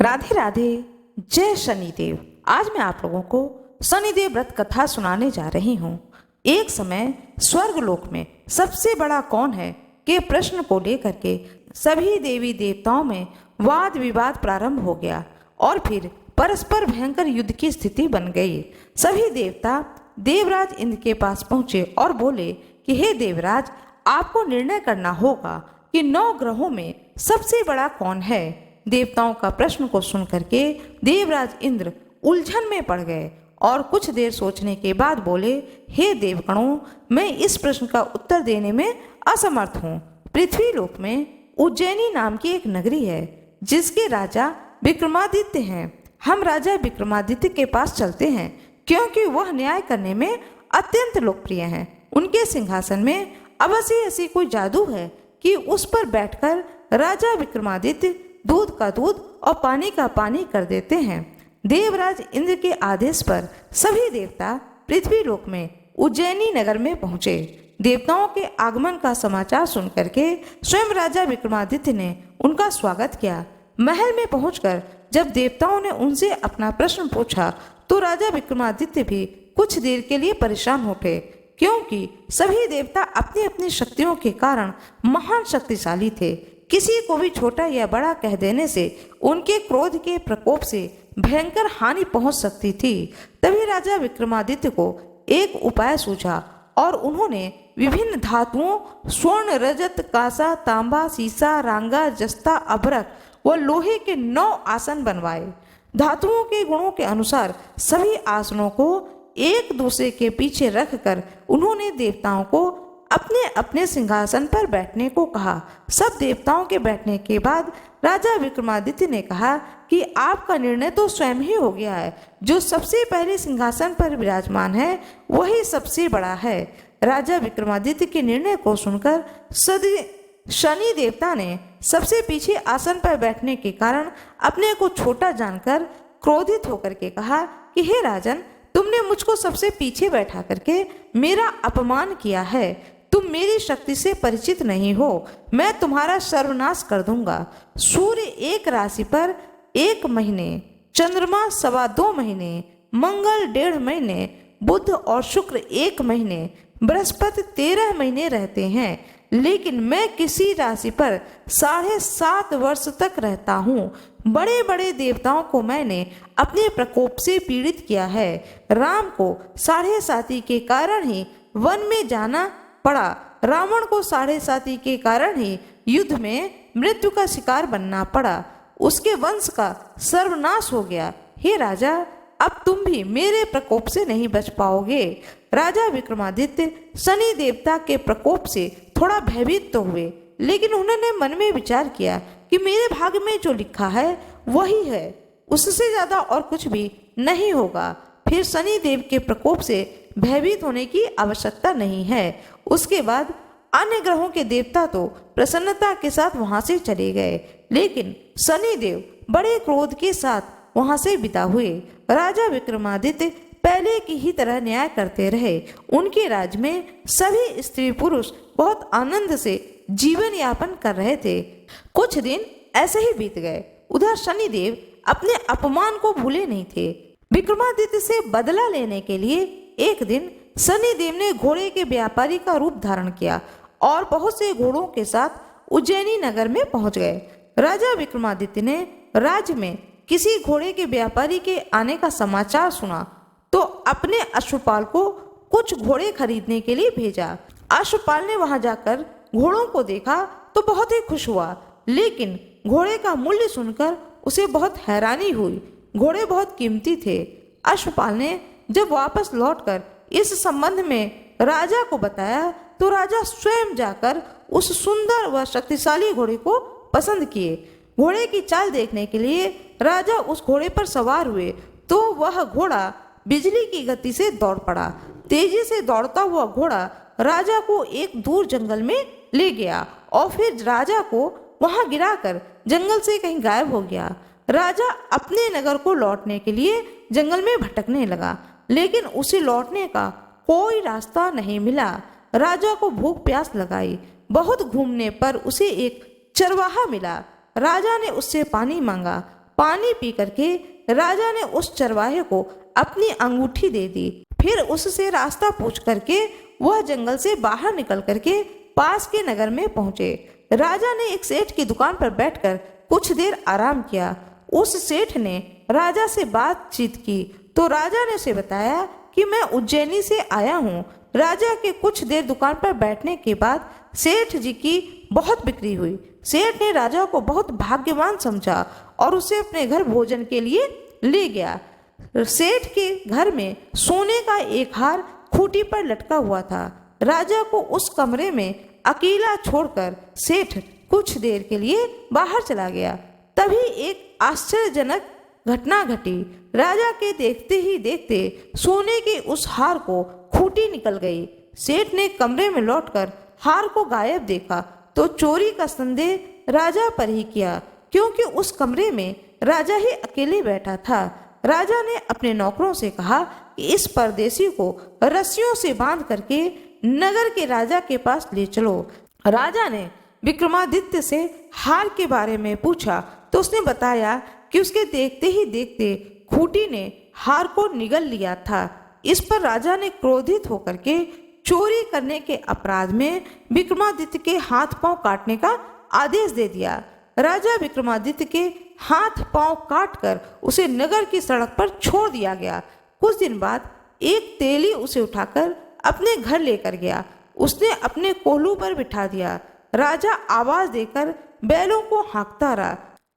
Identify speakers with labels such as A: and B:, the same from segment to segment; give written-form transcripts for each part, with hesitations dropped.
A: राधे राधे। जय शनिदेव। आज मैं आप लोगों को शनिदेव व्रत कथा सुनाने जा रही हूँ। एक समय स्वर्गलोक में सबसे बड़ा कौन है के प्रश्न को लेकर के सभी देवी देवताओं में वाद विवाद प्रारंभ हो गया और फिर परस्पर भयंकर युद्ध की स्थिति बन गई। सभी देवता देवराज इंद्र के पास पहुंचे और बोले कि हे देवराज, आपको निर्णय करना होगा कि 9 ग्रहों में सबसे बड़ा कौन है। देवताओं का प्रश्न को सुनकर के देवराज इंद्र उलझन में पड़ गए और कुछ देर सोचने के बाद बोले, हे देवगणों, मैं इस प्रश्न का उत्तर देने में असमर्थ हूँ। पृथ्वी लोक में उज्जैनी नाम की एक नगरी है जिसके राजा विक्रमादित्य हैं। हम राजा विक्रमादित्य के पास चलते हैं क्योंकि वह न्याय करने में अत्यंत लोकप्रिय हैं। उनके सिंहासन में अवश्य ऐसी कोई जादू है कि उस पर बैठकर राजा विक्रमादित्य दूध का दूध और पानी का पानी कर देते हैं। देवराज इंद्र के आदेश पर सभी देवता पृथ्वी लोक में उज्जैनी नगर में पहुंचे। देवताओं के आगमन का समाचार सुनकर के स्वयं राजा विक्रमादित्य ने उनका स्वागत किया। महल में पहुंचकर जब देवताओं ने उनसे अपना प्रश्न पूछा तो राजा विक्रमादित्य भी कुछ देर के लिए परेशान उठे, क्योंकि सभी देवता अपनी अपनी शक्तियों के कारण महान शक्तिशाली थे। किसी को भी छोटा या बड़ा कह देने से उनके क्रोध के प्रकोप से भयंकर हानि पहुंच सकती थी। तभी राजा विक्रमादित्य को एक उपाय सूझा और उन्होंने विभिन्न धातुओं स्वर्ण, रजत, कांसा, तांबा, सीसा, रांगा, जस्ता, अभ्रक व लोहे के 9 आसन बनवाए। धातुओं के गुणों के अनुसार सभी आसनों को एक दूसरे के पीछे रखकर उन्होंने देवताओं को अपने अपने सिंहासन पर बैठने को कहा। सब देवताओं के बैठने के बाद राजा विक्रमादित्य ने कहा कि आपका निर्णय तो स्वयं ही हो गया है। जो सबसे पहले सिंहासन पर विराजमान है वही सबसे बड़ा है। राजा विक्रमादित्य के निर्णय को सुनकर शनि देवता ने सबसे पीछे आसन पर बैठने के कारण अपने को छोटा जानकर क्रोधित होकर के कहा कि हे राजन, तुमने मुझको सबसे पीछे बैठा करके मेरा अपमान किया है। तुम मेरी शक्ति से परिचित नहीं हो। मैं तुम्हारा सर्वनाश कर दूंगा। सूर्य एक राशि पर 1 महीने, चंद्रमा 2.25 महीने, मंगल 1.5 महीने, बुध और शुक्र 1 महीने, बृहस्पति 13 महीने रहते हैं, लेकिन मैं किसी राशि पर 7.5 वर्ष तक रहता हूँ। बड़े बड़े देवताओं को मैंने अपने प्रकोप से पीड़ित किया है। राम को 7.5 के कारण ही वन में जाना पड़ा। रावण को 7.5 के कारण ही युद्ध में मृत्यु का शिकार बनना पड़ा। उसके वंश का सर्वनाश हो गया। हे राजा, अब तुम भी मेरे प्रकोप से नहीं बच पाओगे। राजा विक्रमादित्य शनि देवता के प्रकोप से थोड़ा भयभीत तो हुए, लेकिन उन्होंने मन में विचार किया कि मेरे भाग्य में जो लिखा है वही है, उससे ज्यादा और कुछ भी नहीं होगा। फिर शनि देव के प्रकोप से भयभीत होने की आवश्यकता नहीं है। उसके बाद अन्य ग्रहों के देवता तो प्रसन्नता के साथ वहां से चले गए, लेकिन शनि देव बड़े क्रोध के साथ वहां से विदा हुए। राजा विक्रमादित्य पहले की ही तरह न्याय करते रहे। उनके राज्य में सभी स्त्री पुरुष बहुत आनंद से जीवन यापन कर रहे थे। कुछ दिन ऐसे ही बीत गए। उधर शनिदेव अपने अपमान को भूले नहीं थे। विक्रमादित्य से बदला लेने के लिए एक दिन शनिदेव ने घोड़े के व्यापारी का रूप धारण किया और बहुत से घोड़ों के साथ उज्जैनी नगर में पहुंच गए। राजा विक्रमादित्य ने राज्य में किसी घोड़े के व्यापारी के आने का समाचार सुना तो अपने अश्वपाल को कुछ घोड़े खरीदने के लिए भेजा। अश्वपाल ने वहां जाकर घोड़ों को देखा तो बहुत ही खुश हुआ, लेकिन घोड़े का मूल्य सुनकर उसे बहुत हैरानी हुई। घोड़े बहुत कीमती थे। अश्वपाल ने जब वापस लौटकर इस संबंध में राजा को बताया तो राजा स्वयं जाकर उस सुंदर व शक्तिशाली घोड़े को पसंद किए। घोड़े की चाल देखने के लिए राजा उस घोड़े पर सवार हुए तो वह घोड़ा बिजली की गति से दौड़ पड़ा। तेजी से दौड़ता हुआ घोड़ा राजा को एक दूर जंगल में ले गया और फिर राजा को वहां गिराकर जंगल से कहीं गायब हो गया। राजा अपने नगर को लौटने के लिए जंगल में भटकने लगा, लेकिन उसे लौटने का कोई रास्ता नहीं मिला। राजा को भूख प्यास लगाई। बहुत घूमने पर उसे एक चरवाहा मिला। राजा ने उससे पानी मांगा पानी पी करके राजा ने उस चरवाहे को अपनी अंगूठी दे दी। फिर उससे रास्ता पूछ करके वह जंगल से बाहर निकल करके पास के नगर में पहुंचे। राजा ने एक सेठ की दुकान पर बैठकर कुछ देर आराम किया। उस सेठ ने राजा से बातचीत की तो राजा ने उसे बताया कि मैं उज्जैनी से आया हूँ। राजा के कुछ देर दुकान पर बैठने के बाद सेठ जी की बहुत बिक्री हुई। सेठ ने राजा को बहुत भाग्यवान समझा और उसे अपने घर भोजन के लिए ले गया। सेठ के घर में सोने का एक हार खूंटी पर लटका हुआ था। राजा को उस कमरे में अकेला छोड़कर सेठ कुछ देर के लिए बाहर चला गया। तभी एक आश्चर्यजनक घटना घटी। राजा के देखते ही देखते सोने के उस हार को खूंटी निकल गई। सेठ ने कमरे में लौटकर हार को गायब देखा तो चोरी का संदेह राजा पर ही किया, क्योंकि उस कमरे में राजा ही अकेले बैठा था। राजा ने अपने नौकरों से कहा कि इस परदेसी को रस्सियों से बांध करके नगर के राजा के पास ले चलो। राजा ने विक्रमादित्य से हार के बारे में पूछा तो उसने बताया कि उसके देखते ही देखते खूंटी ने हार को निगल लिया था। इस पर राजा ने क्रोधित होकर के चोरी करने के अपराध में विक्रमादित्य के हाथ पांव काटने का आदेश दे दिया। राजा विक्रमादित्य के हाथ पांव काटकर उसे नगर की सड़क पर छोड़ दिया गया। कुछ दिन बाद एक तेली उसे उठाकर अपने घर लेकर गया। उसने अपने कोल्हू पर बिठा दिया। राजा आवाज देकर बैलों को हाँकता रहा।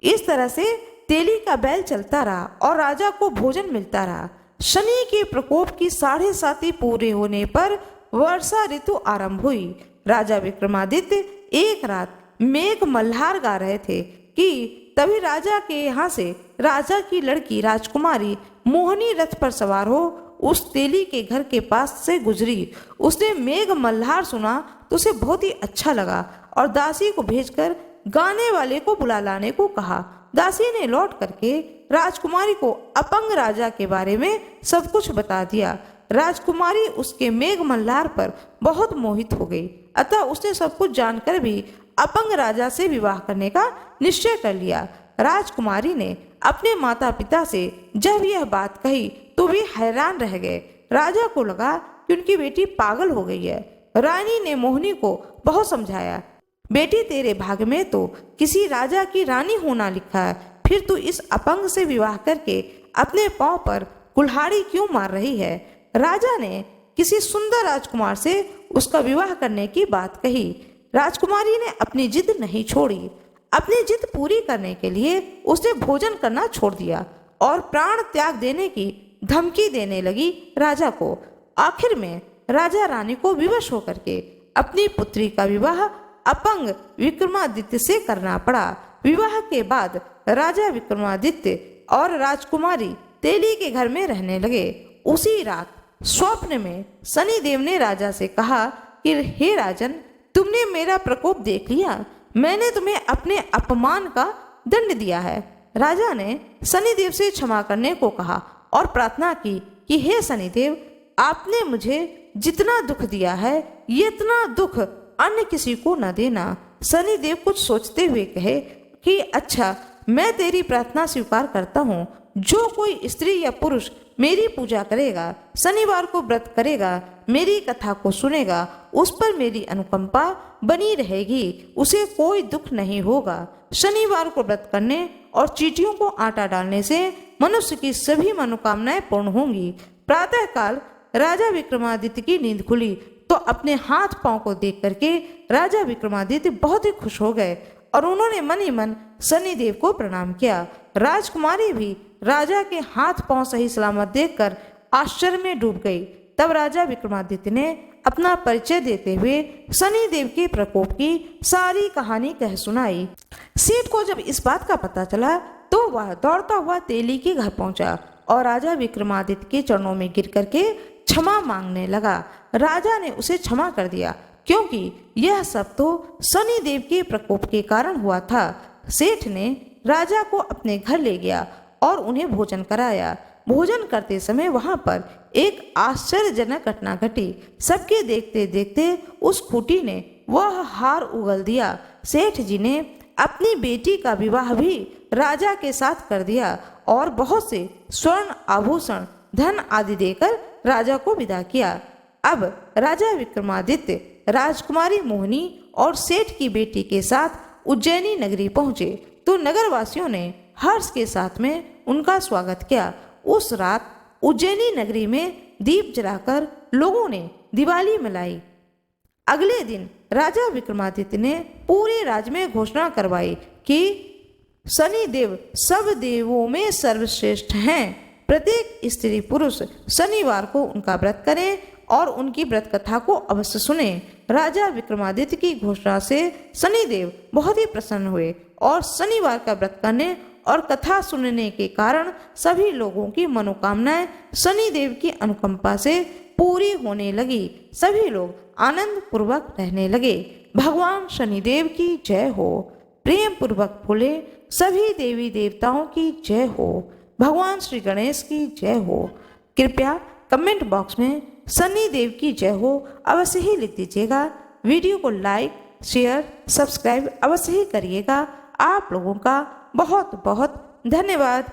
A: इस तरह से तेली का बैल चलता रहा और राजा को भोजन मिलता रहा। शनि के प्रकोप की 7.5 पूरे होने पर वर्षा ऋतु आरंभ हुई। राजा विक्रमादित्य एक रात मेघ मल्हार गा रहे थे कि तभी राजा के यहाँ से राजा की लड़की राजकुमारी मोहिनी रथ पर सवार हो उस तेली के घर के पास से गुजरी। उसने मेघ मल्हार सुना तो उसे बहुत ही अच्छा लगा और दासी को भेजकर गाने वाले को बुला लाने को कहा। दासी ने लौट करके राजकुमारी को अपंग राजा के बारे में सब कुछ बता दिया। राजकुमारी उसके मेघ मल्हार पर बहुत मोहित हो गई, अतः उसने सब कुछ जानकर भी अपंग राजा से विवाह करने का निश्चय कर लिया। राजकुमारी ने अपने माता पिता से जब यह बात कही तो वे हैरान रह गए। राजा को लगा कि उनकी बेटी पागल हो गई है। रानी ने मोहिनी को बहुत समझाया, बेटी तेरे भाग्य में तो किसी राजा की रानी होना लिखा है, फिर तू इस अपंग से विवाह करके अपने पांव पर कुल्हाड़ी क्यों मार रही है। राजा ने किसी सुंदर राजकुमार से उसका विवाह करने की बात कही। राजकुमारी ने अपनी जिद नहीं छोड़ी। अपनी जिद पूरी करने के लिए उसने भोजन करना छोड़ दिया और प्राण त्याग देने की धमकी देने लगी राजा को। आखिर में राजा रानी को विवश होकर के अपनी पुत्री का विवाह अपंग विक्रमादित्य से करना पड़ा। विवाह के बाद राजा विक्रमादित्य और राजकुमारी तेली के घर में रहने लगे। उसी रात स्वप्न में शनिदेव ने राजा से कहा कि हे राजन, तुमने मेरा प्रकोप देख लिया। मैंने तुम्हें अपने अपमान का दंड दिया है। राजा ने शनिदेव से क्षमा करने को कहा और प्रार्थना की कि हे शनिदेव, आपने मुझे जितना दुख दिया है इतना दुख अन्य किसी को न देना। शनिदेव कुछ सोचते हुए कहे कि अच्छा, मैं तेरी प्रार्थना स्वीकार करता हूँ। जो कोई स्त्री या पुरुष मेरी पूजा करेगा, शनिवार को व्रत करेगा, मेरी कथा को सुनेगा, उस पर मेरी अनुकंपा बनी रहेगी, उसे कोई दुख नहीं होगा। शनिवार को व्रत करने और चींटियों को आटा डालने से मनुष्य की सभी मनोकामनाएं पूर्ण होंगी। प्रातःकाल राजा विक्रमादित्य की नींद खुली तो अपने हाथ पांव को देख करके राजा विक्रमादित्य बहुत ही खुश हो गए और उन्होंने मन ही मन शनिदेव को प्रणाम किया। राजकुमारी भी राजा के हाथ पांव सही सलामत देखकर आश्चर्य में डूब गई। तब राजा विक्रमादित्य ने अपना परिचय देते हुए शनिदेव के प्रकोप की सारी कहानी कह सुनाई। सेठ को जब इस बात का पता चला तो वह दौड़ता हुआ तेली के घर पहुंचा और राजा विक्रमादित्य के चरणों में गिर करके क्षमा मांगने लगा। राजा ने उसे क्षमा कर दिया, क्योंकि यह सब तो शनिदेव के प्रकोप के कारण हुआ था। सेठ ने राजा को अपने घर ले गया और उन्हें भोजन कराया। भोजन करते समय वहां पर एक आश्चर्यजनक घटना घटी। सबके देखते देखते उस खूंटी ने वह हार उगल दिया। सेठ जी ने अपनी बेटी का विवाह भी राजा के साथ कर दिया और बहुत से स्वर्ण आभूषण धन आदि देकर राजा को विदा किया। अब राजा विक्रमादित्य राजकुमारी मोहिनी और सेठ की बेटी के साथ उज्जैनी नगरी पहुंचे तो नगरवासियों ने हर्ष के साथ में उनका स्वागत किया। उस रात उज्जैनी नगरी में दीप जलाकर लोगों ने दिवाली मनाई। अगले दिन राजा विक्रमादित्य ने पूरे राज्य में घोषणा करवाई कि शनिदेव सब देवों में सर्वश्रेष्ठ हैं। प्रत्येक स्त्री पुरुष शनिवार को उनका व्रत करें और उनकी व्रत कथा को अवश्य सुने। राजा विक्रमादित्य की घोषणा से शनिदेव बहुत ही प्रसन्न हुए और शनिवार का व्रत करने और कथा सुनने के कारण सभी लोगों की मनोकामनाएं शनिदेव की अनुकंपा से पूरी होने लगी। सभी लोग आनंद पूर्वक रहने लगे। भगवान शनिदेव की जय हो। प्रेम पूर्वक बोले सभी देवी देवताओं की जय हो। भगवान श्री गणेश की जय हो। कृपया कमेंट बॉक्स में शनिदेव की जय हो अवश्य ही लिख दीजिएगा। वीडियो को लाइक शेयर सब्सक्राइब अवश्य ही करिएगा। आप लोगों का बहुत बहुत धन्यवाद।